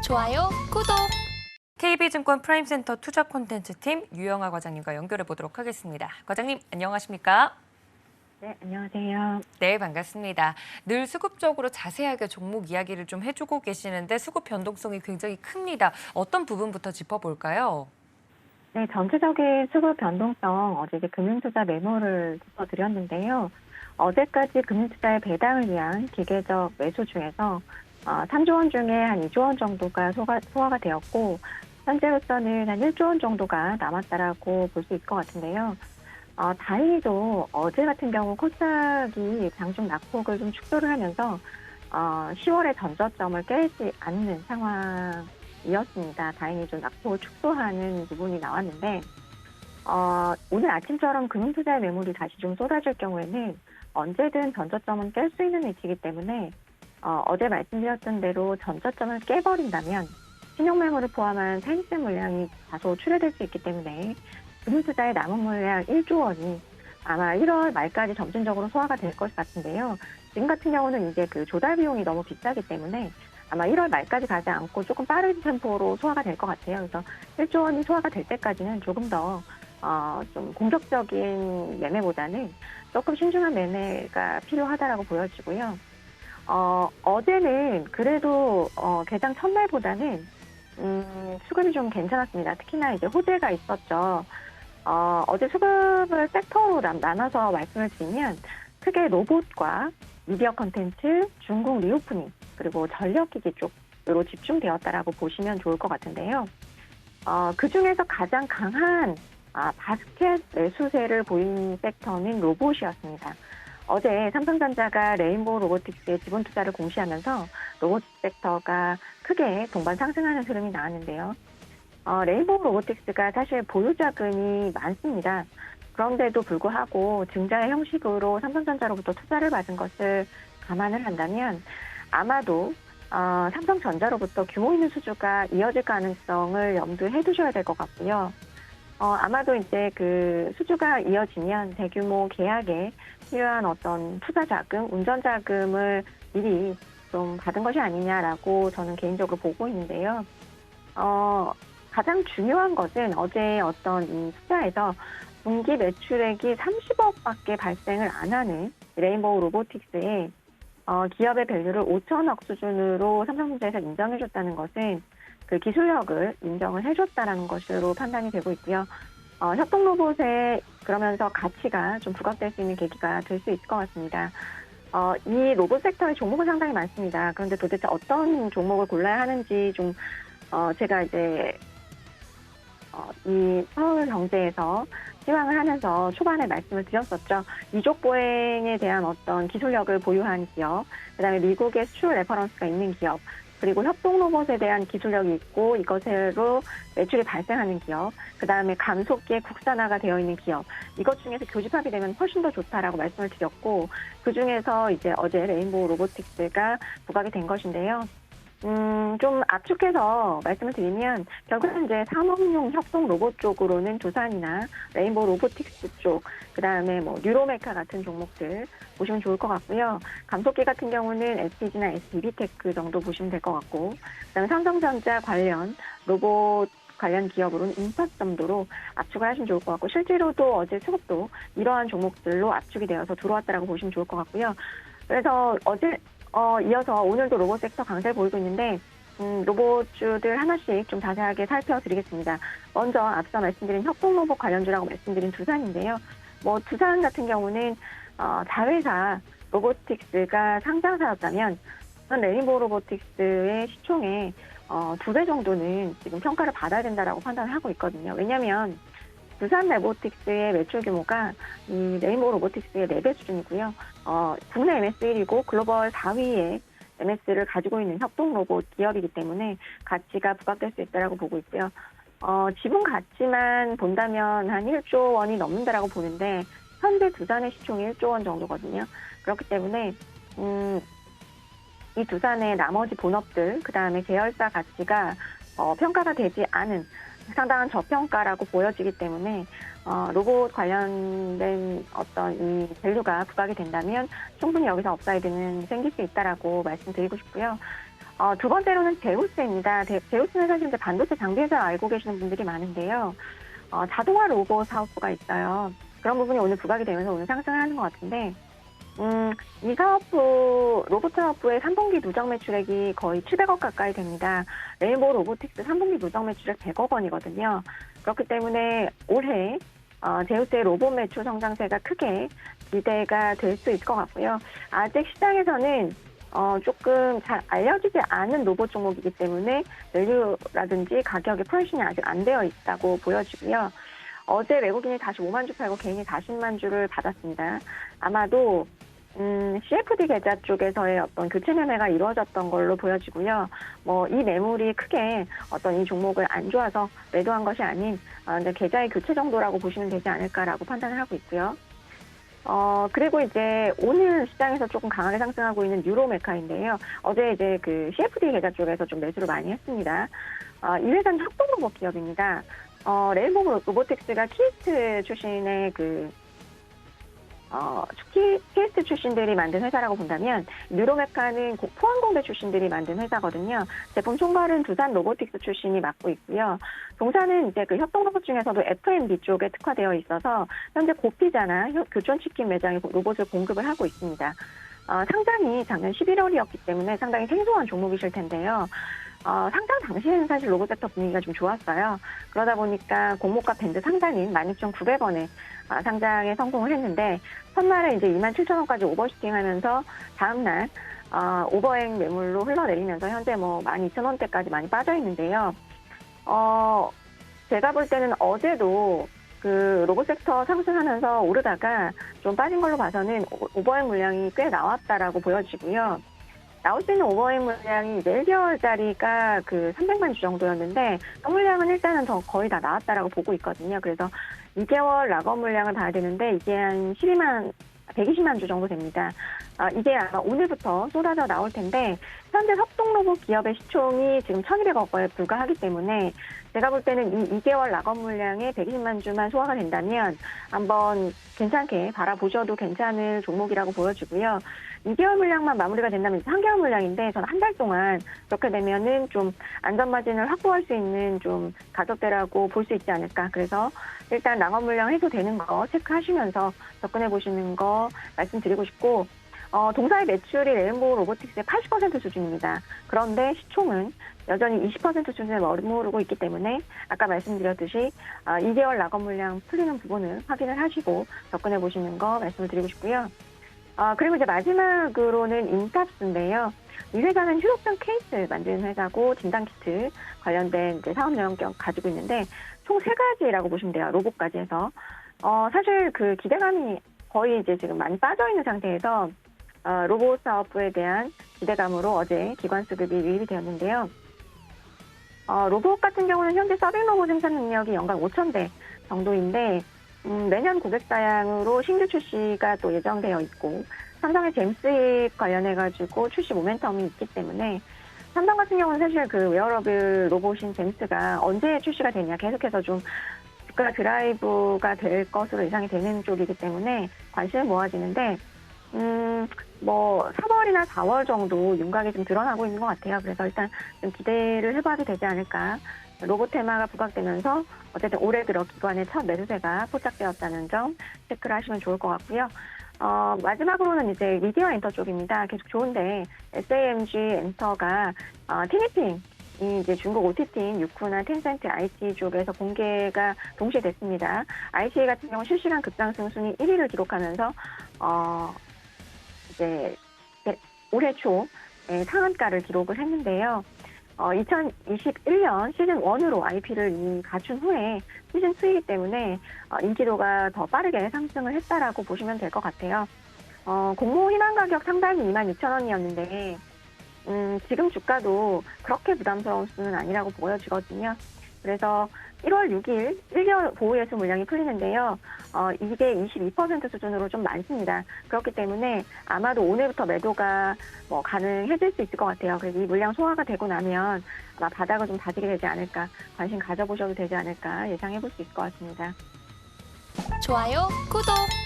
좋아요, 구독. KB증권 프라임센터 투자 콘텐츠팀 유영아 과장님과 연결해 보도록 하겠습니다. 과장님, 안녕하십니까? 네, 안녕하세요. 네, 반갑습니다. 늘 수급적으로 자세하게 종목 이야기를 좀 해주고 계시는데 수급 변동성이 굉장히 큽니다. 어떤 부분부터 짚어볼까요? 네, 전체적인 수급 변동성 어제 금융투자 메모를 짚어드렸는데요. 어제까지 금융투자의 배당을 위한 기계적 매수 중에서 3조 원 중에 한 2조 원 정도가 소화가 되었고 현재로서는 한 1조 원 정도가 남았다라고 볼 수 있을 것 같은데요. 다행히도 어제 같은 경우 코스닥이 장중 낙폭을 좀 축소를 하면서 10월의 전저점을 깨지 않는 상황이었습니다. 다행히 좀 낙폭을 축소하는 부분이 나왔는데 오늘 아침처럼 금융투자의 매물이 다시 좀 쏟아질 경우에는 언제든 전저점은 깰 수 있는 위치이기 때문에 어제 말씀드렸던 대로 전저점을 깨버린다면 신용매물을 포함한 세입세 물량이 다소 출회될 수 있기 때문에 금융투자의 남은 물량 1조 원이 아마 1월 말까지 점진적으로 소화가 될 것 같은데요. 지금 같은 경우는 이제 그 조달 비용이 너무 비싸기 때문에 아마 1월 말까지 가지 않고 조금 빠른 템포로 소화가 될 것 같아요. 그래서 1조 원이 소화가 될 때까지는 조금 더 좀 공격적인 매매보다는 조금 신중한 매매가 필요하다라고 보여지고요. 어제는 그래도 개장 첫날보다는 수급이 좀 괜찮았습니다. 특히나 이제 호재가 있었죠. 어제 수급을 섹터로 나눠서 말씀을 드리면 크게 로봇과 미디어 컨텐츠, 중국 리오프닝, 그리고 전력기기 쪽으로 집중되었다라고 보시면 좋을 것 같은데요. 그중에서 가장 강한 바스켓 매수세를 보인 섹터는 로봇이었습니다. 어제 삼성전자가 레인보우 로보틱스에 지분 투자를 공시하면서 로봇 섹터가 크게 동반 상승하는 흐름이 나왔는데요. 레인보우 로보틱스가 사실 보유 자금이 많습니다. 그런데도 불구하고 증자의 형식으로 삼성전자로부터 투자를 받은 것을 감안을 한다면 아마도 삼성전자로부터 규모 있는 수주가 이어질 가능성을 염두에 두셔야 될 것 같고요. 아마도 이제 그 수주가 이어지면 대규모 계약에 필요한 어떤 투자 자금, 운전 자금을 미리 좀 받은 것이 아니냐라고 저는 개인적으로 보고 있는데요. 가장 중요한 것은 어제 어떤 이 투자에서 분기 매출액이 30억밖에 발생을 안 하는 레인보우 로보틱스의 기업의 밸류를 5천억 수준으로 삼성전자에서 인정해줬다는 것은 그 기술력을 인정을 해줬다라는 것으로 판단이 되고 있고요. 협동 로봇에 그러면서 가치가 좀 부각될 수 있는 계기가 될 수 있을 것 같습니다. 이 로봇 섹터의 종목은 상당히 많습니다. 그런데 도대체 어떤 종목을 골라야 하는지 좀 제가 이제 이 서울경제에서 시황을 하면서 초반에 말씀을 드렸었죠. 이족 보행에 대한 어떤 기술력을 보유한 기업, 그다음에 미국의 수출 레퍼런스가 있는 기업, 그리고 협동 로봇에 대한 기술력이 있고 이것으로 매출이 발생하는 기업, 그다음에 감속기에 국산화가 되어 있는 기업, 이것 중에서 교집합이 되면 훨씬 더 좋다라고 말씀을 드렸고 그중에서 이제 어제 레인보우 로보틱스가 부각이 된 것인데요. 좀 압축해서 말씀을 드리면 결국은 이제 산업용 협동 로봇 쪽으로는 두산이나 레인보우 로보틱스 쪽, 그다음에 뭐 뉴로메카 같은 종목들 보시면 좋을 것 같고요. 감속기 같은 경우는 STG나 SDB테크 정도 보시면 될 것 같고, 그다음에 삼성전자 관련 로봇 관련 기업으로는 인파 정도로 압축을 하시면 좋을 것 같고, 실제로도 어제 수급도 이러한 종목들로 압축이 되어서 들어왔다라고 보시면 좋을 것 같고요. 그래서 어제 이어서 오늘도 로봇 섹터 강세를 보이고 있는데 로봇주들 하나씩 좀 자세하게 살펴드리겠습니다. 먼저 앞서 말씀드린 협동 로봇 관련주라고 말씀드린 두산인데요. 뭐 두산 같은 경우는 자회사 로보틱스가 상장사였다면 레인보우 로보틱스의 시총의 2배 정도는 지금 평가를 받아야 된다라고 판단을 하고 있거든요. 왜냐하면 두산 로보틱스의 매출 규모가 이 레인보우 로보틱스의 4배 수준이고요. 국내 MS1이고 글로벌 4위의 MS를 가지고 있는 협동 로봇 기업이기 때문에 가치가 부각될 수 있다고 보고 있고요. 지분 가치만 본다면 한 1조 원이 넘는다라고 보는데 현재 두산의 시총이 1조 원 정도거든요. 그렇기 때문에 이 두산의 나머지 본업들, 그다음에 계열사 가치가 평가가 되지 않은 상당한 저평가라고 보여지기 때문에 로봇 관련된 어떤 이 밸류가 부각이 된다면 충분히 여기서 업사이드는 생길 수 있다라고 말씀드리고 싶고요. 두 번째로는 제우스입니다. 제우스는 사실 이제 반도체 장비에서 알고 계시는 분들이 많은데요. 자동화 로봇 사업부가 있어요. 그런 부분이 오늘 부각이 되면서 오늘 상승을 하는 것 같은데, 이 사업부, 로봇 사업부의 3분기 누적 매출액이 거의 700억 가까이 됩니다. 레인보우 로보틱스 3분기 누적 매출액 100억 원이거든요. 그렇기 때문에 올해 제우스의 로봇 매출 성장세가 크게 기대가 될 수 있을 것 같고요. 아직 시장에서는 조금 잘 알려지지 않은 로봇 종목이기 때문에 밸류라든지 가격의 프라이싱이 아직 안 되어 있다고 보여지고요. 어제 외국인이 다시 5만 주 팔고 개인이 40만 주를 받았습니다. 아마도 CFD 계좌 쪽에서의 어떤 교체 매매가 이루어졌던 걸로 보여지고요. 이 매물이 크게 어떤 이 종목을 안 좋아서 매도한 것이 아닌 이제 계좌의 교체 정도라고 보시면 되지 않을까라고 판단을 하고 있고요. 그리고 이제 오늘 시장에서 조금 강하게 상승하고 있는 유로메카인데요. 어제 이제 그 CFD 계좌 쪽에서 좀 매수를 많이 했습니다. 이 회사는 협동로봇 기업입니다. 레인보우 로보틱스가 키스트 출신의 키스트 출신들이 만든 회사라고 본다면 유로메카는 포항공대 출신들이 만든 회사거든요. 제품 총괄은 두산 로보틱스 출신이 맡고 있고요. 동사는 이제 그 협동로봇 중에서도 F&B 쪽에 특화되어 있어서 현재 고피자나 교촌치킨 매장에 로봇을 공급을 하고 있습니다. 상장이 작년 11월이었기 때문에 상당히 생소한 종목이실 텐데요. 상장 당시에는 사실 로봇 섹터 분위기가 좀 좋았어요. 그러다 보니까 공모가 밴드 상단인 16,900원에 상장에 성공을 했는데 첫날에 이제 27,000원까지 오버슈팅하면서 다음날 오버행 매물로 흘러내리면서 현재 12,000원대까지 많이 빠져 있는데요. 제가 볼 때는 어제도 그 로봇 섹터 상승하면서 오르다가 좀 빠진 걸로 봐서는 오버행 물량이 꽤 나왔다라고 보여지고요. 나올 수 있는 오버행 물량이 1개월짜리가 그 300만 주 정도였는데 그 물량은 일단은 더 거의 다 나왔다라고 보고 있거든요. 그래서 2개월 락업 물량을 봐야 되는데 이게 한 120만 주 정도 됩니다. 이게 아마 오늘부터 쏟아져 나올 텐데 현재 협동로봇 기업의 시총이 지금 1,200억 원에 불과하기 때문에 제가 볼 때는 이 2개월 락업 물량에 120만 주만 소화가 된다면 한번 괜찮게 바라보셔도 괜찮을 종목이라고 보여지고요. 2개월 물량만 마무리가 된다면 3개월 물량인데 저는 한 달 동안 그렇게 되면은 좀 안전마진을 확보할 수 있는 좀 가격대라고 볼 수 있지 않을까. 그래서 일단 락업 물량 해소되는 거 체크하시면서 접근해 보시는 거 말씀드리고 싶고 동사의 매출이 레인보우 로보틱스의 80% 수준입니다. 그런데 시총은 여전히 20% 수준에 머무르고 있기 때문에 아까 말씀드렸듯이 2개월 락업 물량 풀리는 부분을 확인을 하시고 접근해 보시는 거 말씀을 드리고 싶고요. 그리고 이제 마지막으로는 인탑스인데요. 이 회사는 휴대폰 케이스 만드는 회사고 진단키트 관련된 이제 사업 영역 가지고 있는데 총 3가지라고 보시면 돼요. 로봇까지 해서. 사실 그 기대감이 거의 이제 지금 많이 빠져 있는 상태에서 로봇 사업부에 대한 기대감으로 어제 기관 수급이 유입이 되었는데요. 로봇 같은 경우는 현재 서빙 로봇 생산 능력이 연간 5,000대 정도인데 내년 고객 사양으로 신규 출시가 또 예정되어 있고 삼성의 잼스익 관련해가지고 출시 모멘텀이 있기 때문에 삼성 같은 경우는 사실 그 웨어러블 로봇인 잼스가 언제 출시가 되냐 계속해서 좀 주가 드라이브가 될 것으로 예상이 되는 쪽이기 때문에 관심을 모아지는데 3월이나 4월 정도 윤곽이 좀 드러나고 있는 것 같아요. 그래서 일단 좀 기대를 해봐도 되지 않을까. 로봇 테마가 부각되면서 어쨌든 올해 들어 기관의 첫 매수세가 포착되었다는 점 체크를 하시면 좋을 것 같고요. 마지막으로는 이제 미디어 엔터 쪽입니다. 계속 좋은데 SAMG 엔터가 티니핑 이 이제 중국 OTT인 유쿠나 텐센트 IT 쪽에서 공개가 동시에 됐습니다. IT 같은 경우 실시간 급상승 순위 1위를 기록하면서 이제 올해 초 상한가를 기록을 했는데요. 2021년 시즌 1으로 IP를 이미 갖춘 후에 시즌 2이기 때문에 인지도가 더 빠르게 상승을 했다라고 보시면 될 것 같아요. 공모 희망 가격 상단이 26,000원이었는데 지금 주가도 그렇게 부담스러운 수는 아니라고 보여지거든요. 그래서 1월 6일 1개월 보호예수 물량이 풀리는데요. 이게 22% 수준으로 좀 많습니다. 그렇기 때문에 아마도 오늘부터 매도가 가능해질 수 있을 것 같아요. 그래서 이 물량 소화가 되고 나면 아마 바닥을 좀 다지게 되지 않을까, 관심 가져보셔도 되지 않을까 예상해 볼 수 있을 것 같습니다. 좋아요, 구독!